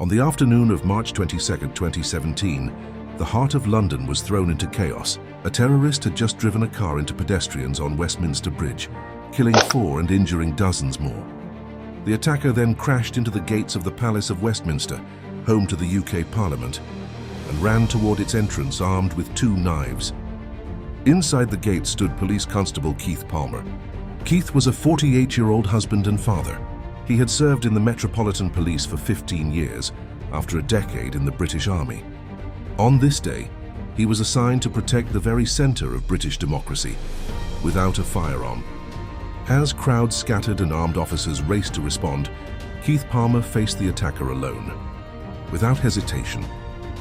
On the afternoon of March 22, 2017, the heart of London was thrown into chaos. A terrorist had just driven a car into pedestrians on Westminster Bridge, killing 4 and injuring dozens more. The attacker then crashed into the gates of the Palace of Westminster, home to the UK Parliament, and ran toward its entrance armed with 2 knives. Inside the gate stood Police Constable Keith Palmer. Keith was a 48-year-old husband and father. He had served in the Metropolitan Police for 15 years, after a decade in the British Army. On this day, he was assigned to protect the very centre of British democracy, without a firearm. As crowds scattered and armed officers raced to respond, Keith Palmer faced the attacker alone. Without hesitation,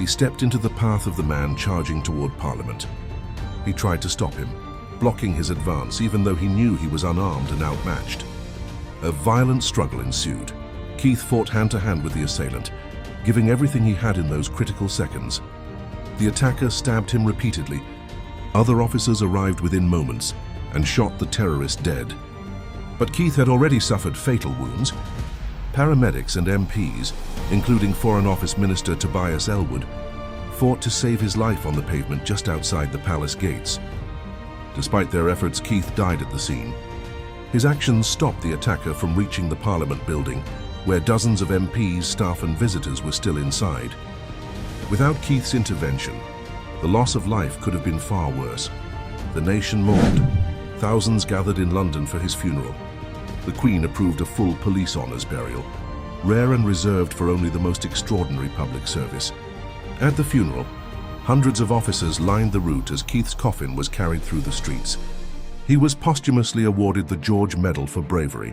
he stepped into the path of the man charging toward Parliament. He tried to stop him, blocking his advance even though he knew he was unarmed and outmatched. A violent struggle ensued. Keith fought hand-to-hand with the assailant, giving everything he had in those critical seconds. The attacker stabbed him repeatedly. Other officers arrived within moments and shot the terrorist dead. But Keith had already suffered fatal wounds. Paramedics and MPs, including Foreign Office Minister Tobias Ellwood, fought to save his life on the pavement just outside the palace gates. Despite their efforts, Keith died at the scene. His actions stopped the attacker from reaching the Parliament building, where dozens of MPs, staff and visitors were still inside. Without Keith's intervention, the loss of life could have been far worse. The nation mourned. Thousands gathered in London for his funeral. The Queen approved a full police honours burial, rare and reserved for only the most extraordinary public service. At the funeral, hundreds of officers lined the route as Keith's coffin was carried through the streets. He was posthumously awarded the George Medal for Bravery,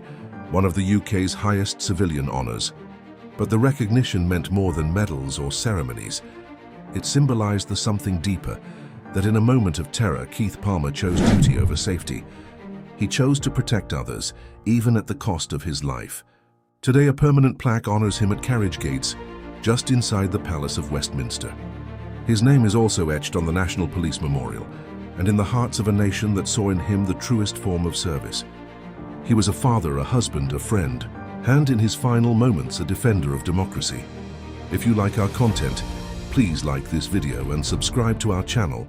one of the UK's highest civilian honours. But the recognition meant more than medals or ceremonies. It symbolised the something deeper, that in a moment of terror, Keith Palmer chose duty over safety. He chose to protect others, even at the cost of his life. Today, a permanent plaque honours him at carriage gates, just inside the Palace of Westminster. His name is also etched on the National Police Memorial, and in the hearts of a nation that saw in him the truest form of service. He was a father, a husband, a friend, and in his final moments, a defender of democracy. If you like our content, please like this video and subscribe to our channel.